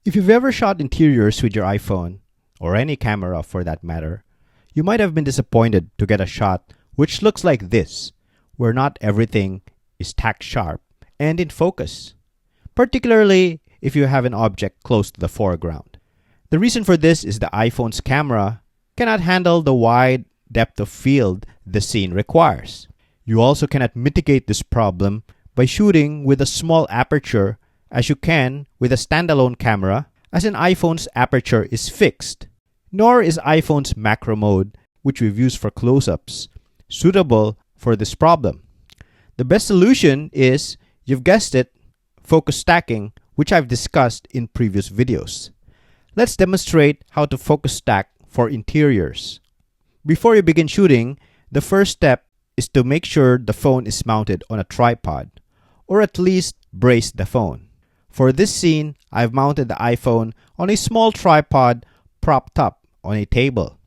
If you've ever shot interiors with your iPhone, or any camera for that matter, you might have been disappointed to get a shot which looks like this, where not everything is tack sharp and in focus, particularly if you have an object close to the foreground. The reason for this is the iPhone's camera cannot handle the wide depth of field the scene requires. You also cannot mitigate this problem by shooting with a small aperture as you can with a standalone camera, as an iPhone's aperture is fixed. Nor is iPhone's macro mode, which we've used for close-ups, suitable for this problem. The best solution is, you've guessed it, focus stacking, which I've discussed in previous videos. Let's demonstrate how to focus stack for interiors. Before you begin shooting, the first step is to make sure the phone is mounted on a tripod, or at least brace the phone. For this scene, I've mounted the iPhone on a small tripod propped up on a table.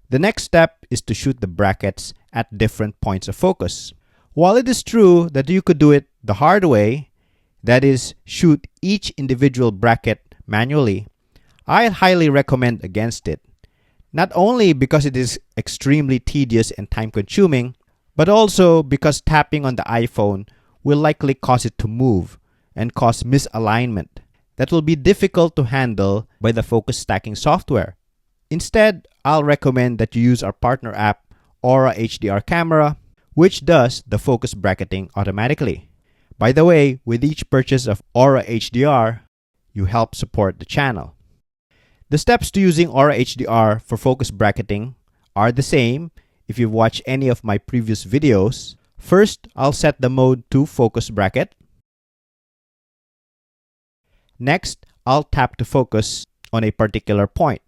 The next step is to shoot the brackets at different points of focus. While it is true that you could do it the hard way, that is, shoot each individual bracket manually, I highly recommend against it. Not only because it is extremely tedious and time-consuming, but also because tapping on the iPhone will likely cause it to move and cause misalignment that will be difficult to handle by the focus stacking software. Instead, I'll recommend that you use our partner app, AuraHDR Camera, which does the focus bracketing automatically. By the way, with each purchase of AuraHDR, you help support the channel. The steps to using AuraHDR for focus bracketing are the same if you've watched any of my previous videos. First, I'll set the mode to focus bracket. Next, I'll tap to focus on a particular point.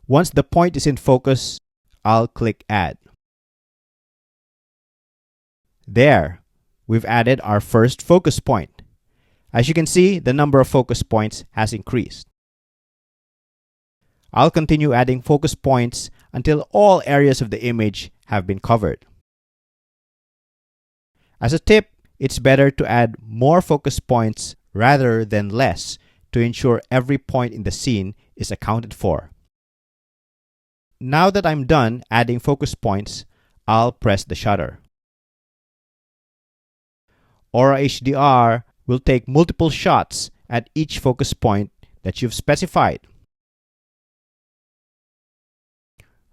Once the point is in focus, I'll click Add. There, we've added our first focus point. As you can see, the number of focus points has increased. I'll continue adding focus points until all areas of the image have been covered. As a tip, it's better to add more focus points rather than less to ensure every point in the scene is accounted for. Now that I'm done adding focus points, I'll press the shutter. AuraHDR will take multiple shots at each focus point that you've specified.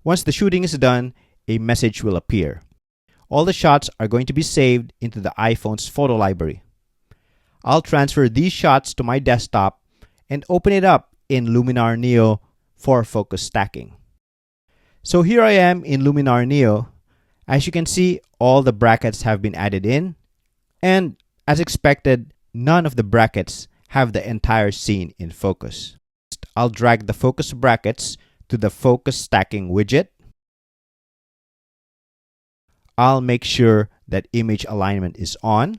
Once the shooting is done, a message will appear. All the shots are going to be saved into the iPhone's photo library. I'll transfer these shots to my desktop and open it up in Luminar Neo for focus stacking. So here I am in Luminar Neo. As you can see, all the brackets have been added in, and as expected, none of the brackets have the entire scene in focus. I'll drag the focus brackets to the focus stacking widget. I'll make sure that image alignment is on.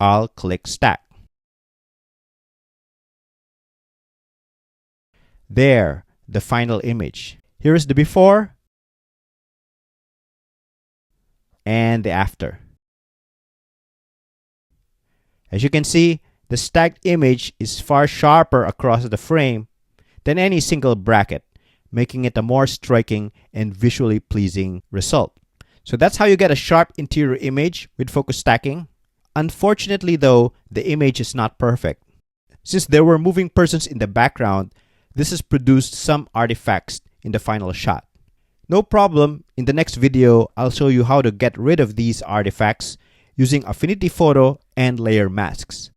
I'll click Stack. There, the final image. Here is the before and the after. As you can see, the stacked image is far sharper across the frame than any single bracket, making it a more striking and visually pleasing result. So that's how you get a sharp interior image with focus stacking. Unfortunately though, the image is not perfect. Since there were moving persons in the background, this has produced some artifacts in the final shot. No problem, in the next video, I'll show you how to get rid of these artifacts using Affinity Photo and layer masks.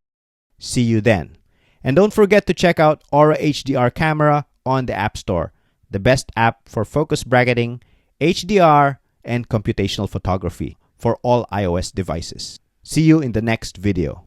See you then. And don't forget to check out AuraHDR Camera on the App Store, the best app for focus bracketing, HDR, and computational photography for all iOS devices. See you in the next video.